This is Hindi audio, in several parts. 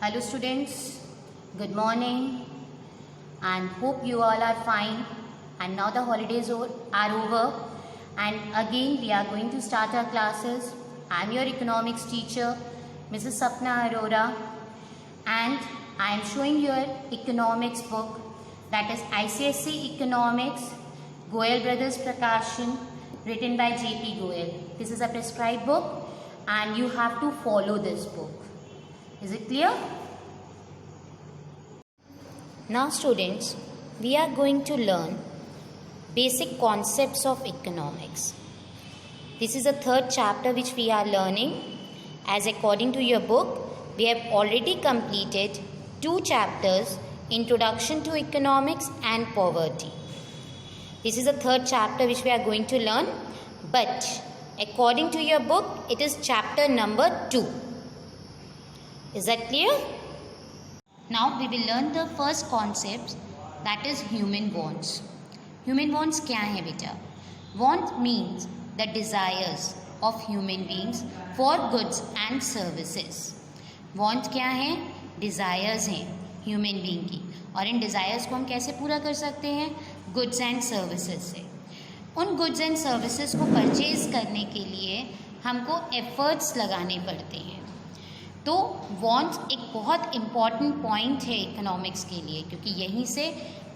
Hello students, good morning and hope you all are fine, and now the holidays are over and again we are going to start our classes. I am your economics teacher Mrs. Sapna Arora, and I am showing your economics book, that is ICSE Economics, Goel Brothers Prakashan, written by J.P. Goel. This is a prescribed book and you have to follow this book. Is it clear? Now students, we are going to learn basic concepts of economics. This is the third chapter which we are learning, as according to your book, we have already completed 2 chapters, Introduction to Economics and Poverty. This is the third chapter which we are going to learn, but according to your book, it is chapter number 2. Is that clear? Now we will learn the first concept, that is human wants. Human wants क्या है बेटा? Want means the desires of human beings for goods and services. Want क्या है? Desires हैं human being की, और इन desires को हम कैसे पूरा कर सकते हैं? Goods and services से. उन goods and services को purchase करने के लिए हमको efforts लगाने पड़ते हैं. तो वॉन्ट्स एक बहुत इम्पॉर्टेंट पॉइंट है इकोनॉमिक्स के लिए, क्योंकि यहीं से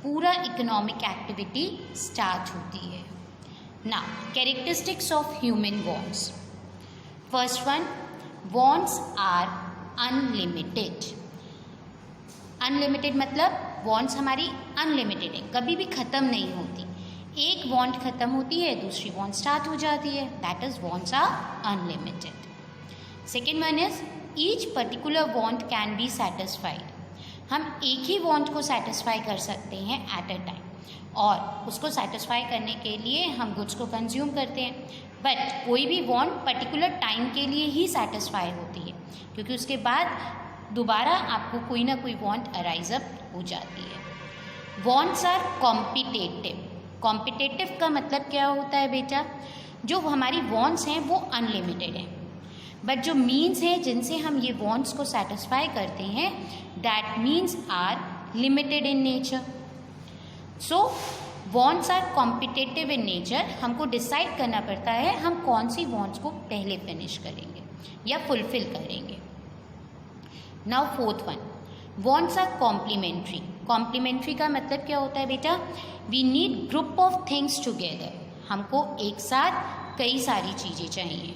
पूरा इकोनॉमिक एक्टिविटी स्टार्ट होती है. Now characteristics of human wants. First one, wants are unlimited. Unlimited मतलब वॉन्ट्स हमारी अनलिमिटेड है, कभी भी ख़त्म नहीं होती. एक वॉन्ट ख़त्म होती है, दूसरी वॉन्ट स्टार्ट हो जाती है. That is wants are unlimited. Second one is each particular want can be satisfied. हम एक ही वॉन्ट को सेटिस्फाई कर सकते हैं एट अ टाइम, और उसको सेटिस्फाई करने के लिए हम गुड्स को कंज्यूम करते हैं. बट कोई भी वॉन्ट पर्टिकुलर टाइम के लिए ही सेटिस्फाई होती है, क्योंकि उसके बाद दोबारा आपको कोई ना कोई वॉन्ट अराइज अप हो जाती है. Wants are competitive. कॉम्पिटेटिव का मतलब क्या होता है बेटा? जो हमारी वॉन्ट्स हैं वो अनलिमिटेड हैं, बट जो मीन्स हैं जिनसे हम ये वॉन्ट्स को सेटिस्फाई करते हैं, that means are limited in nature. So wants are competitive in nature. हमको डिसाइड करना पड़ता है हम कौन सी वॉन्ट्स को पहले फिनिश करेंगे या फुलफिल करेंगे. Now fourth one, wants are complementary. Complementary का मतलब क्या होता है बेटा? We need group of things together. हमको एक साथ कई सारी चीज़ें चाहिए,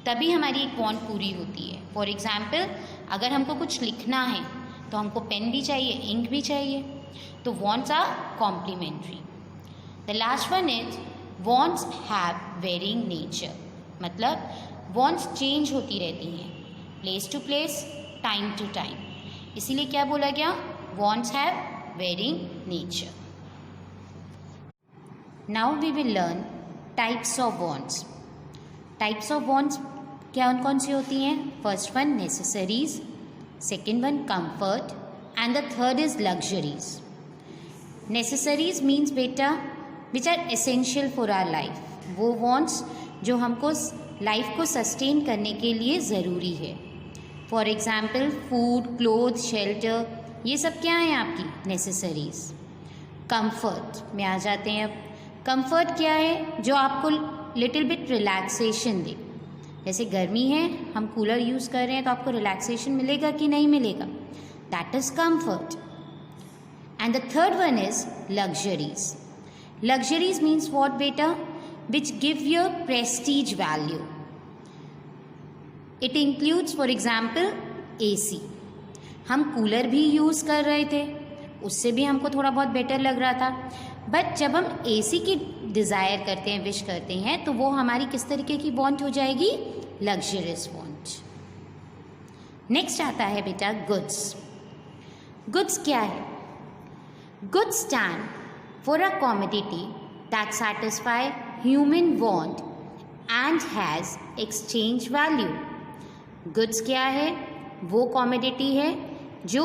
तभी हमारी एक वॉन्ट पूरी होती है. फॉर एग्जाम्पल, अगर हमको कुछ लिखना है तो हमको पेन भी चाहिए, इंक भी चाहिए. तो wants are complementary. The last one is wants have varying nature. मतलब वॉन्ट्स चेंज होती रहती हैं place to place, time to time. इसीलिए क्या बोला गया? Wants have varying nature. Now we will learn types of wants. Types of wants क्या कौन सी होती हैं? First one necessities, second one comfort, and the third is luxuries. Necessities means बेटा which are essential for our life. वो वॉन्ट्स जो हमको लाइफ को सस्टेन करने के लिए ज़रूरी है. For example food, cloth, shelter, ये सब क्या है आपकी नेसेसरीज. कंफर्ट में आ जाते हैं. अब कंफर्ट क्या है? जो आपको लिटिल बिट रिलैक्सेशन दे. जैसे गर्मी है, हम कूलर यूज़ कर रहे हैं तो आपको रिलैक्सेशन मिलेगा कि नहीं मिलेगा? That is comfort. And the third one is luxuries. Luxuries means what बेटा? Which give your prestige value. It includes for example AC. हम कूलर भी यूज़ कर रहे थे, उससे भी हमको थोड़ा बहुत बेटर लग रहा था, बट जब हम AC की डिज़ायर करते हैं, विश करते हैं, तो वो हमारी किस तरीके की वॉन्ट हो जाएगी? Luxurious want. नेक्स्ट आता है बेटा गुड्स. गुड्स क्या है? Goods stand for a commodity that satisfy human want and has exchange value. Goods क्या है? वो कॉमोडिटी है जो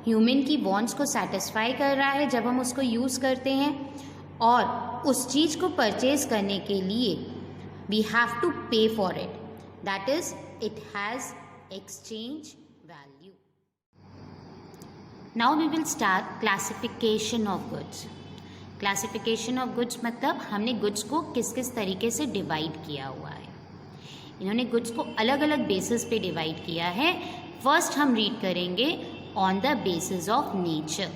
ह्यूमन की वॉन्ट्स को सेटिस्फाई कर रहा है जब हम उसको यूज़ करते हैं, और उस चीज़ को परचेज करने के लिए we have to pay for it. That is it has exchange value. Now we will start classification of goods. Classification of goods मतलब हमने गुड्स को किस किस तरीके से डिवाइड किया हुआ है। इन्होंने गुड्स को अलग अलग बेसिस पे डिवाइड किया है। फर्स्ट हम रीड करेंगे on the basis of nature.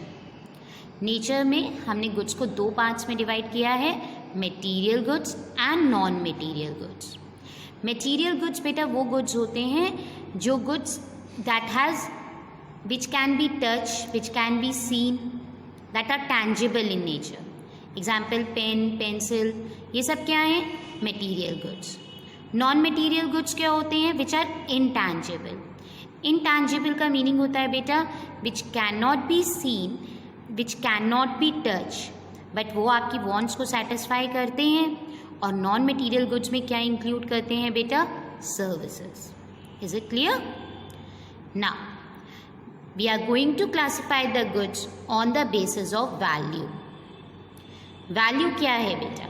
Nature में हमने गुड्स को दो पार्ट्स में डिवाइड किया है, material goods and non material goods. Material goods बेटा वो गुड्स होते हैं जो goods that has which can be touched, which can be seen, that are tangible in nature. Example pen, pencil, ये सब क्या हैं? Material goods. Non-material goods क्या होते हैं? Which are intangible. Intangible का meaning होता है बेटा which cannot be seen, which cannot be touched, but वो आपकी wants को satisfy करते हैं। और non-material goods में क्या include करते हैं बेटा? Services. Is it clear? Now we are going to classify the goods on the basis of value. Value क्या है बेटा?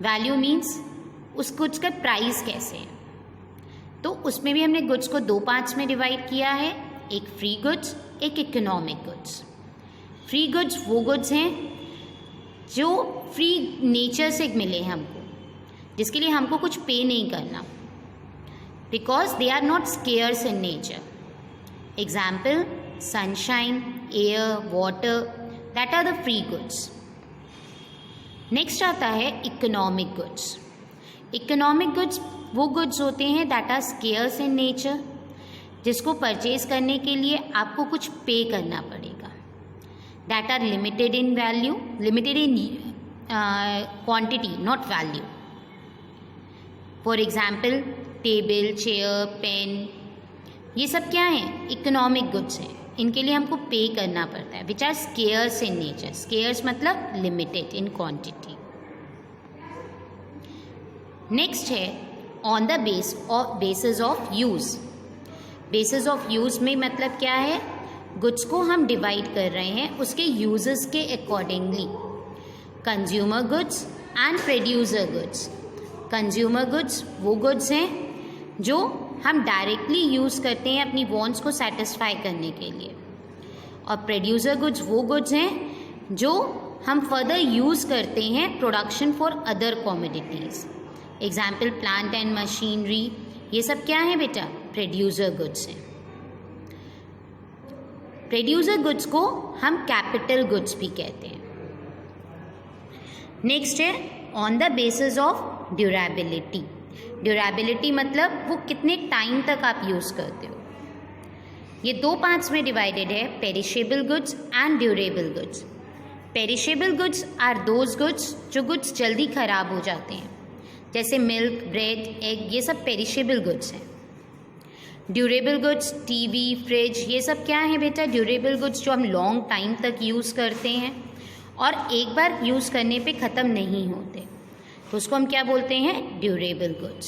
Value means उस गुड्स का प्राइस कैसे है। तो उसमें भी हमने गुड्स को दो पार्ट्स में डिवाइड किया है, एक फ्री गुड्स, एक इकोनॉमिक गुड्स। फ्री गुड्स वो गुड्स हैं जो फ्री नेचर से मिले हमको, जिसके लिए हमको कुछ पे नहीं करना, because they are not scarce in nature. Example sunshine, air, water, that are the free goods. Next आता है economic goods. Economic goods वो goods होते हैं that are scarce in nature, जिसको परचेज करने के लिए आपको कुछ पे करना पड़ेगा। That are limited in value, limited in quantity, not value. For example, table, chair, pen, ये सब क्या हैं? इकोनॉमिक गुड्स हैं। इनके लिए हमको पे करना पड़ता है, which are scarce in nature. Scarce मतलब लिमिटेड इन क्वांटिटी। नेक्स्ट है on the basis of use. Basis of use में मतलब क्या है? गुड्स को हम डिवाइड कर रहे हैं उसके यूजेस के accordingly. Consumer goods and producer goods. Consumer goods वो गुड्स हैं जो हम डायरेक्टली यूज़ करते हैं अपनी वॉन्ट्स को सेटिस्फाई करने के लिए, और प्रोड्यूसर गुड्स वो गुड्स हैं जो हम फर्दर यूज़ करते हैं production for other commodities. Example plant and machinery, ये सब क्या है बेटा? प्रोड्यूसर गुड्स हैं। प्रोड्यूसर गुड्स को हम कैपिटल गुड्स भी कहते हैं। नेक्स्ट है on the basis of durability. Durability मतलब वो कितने टाइम तक आप यूज़ करते हो। ये दो पार्ट्स में डिवाइडेड है, perishable goods and durable goods. Perishable goods are those goods जो गुड्स जल्दी ख़राब हो जाते हैं, जैसे मिल्क, ब्रेड, एग, ये सब पेरिशेबल गुड्स हैं। ड्यूरेबल गुड्स टीवी, फ्रिज, ये सब क्या है बेटा? ड्यूरेबल गुड्स जो हम लॉन्ग टाइम तक यूज़ करते हैं और एक बार यूज़ करने पे ख़त्म नहीं होते, तो उसको हम क्या बोलते हैं? Durable goods.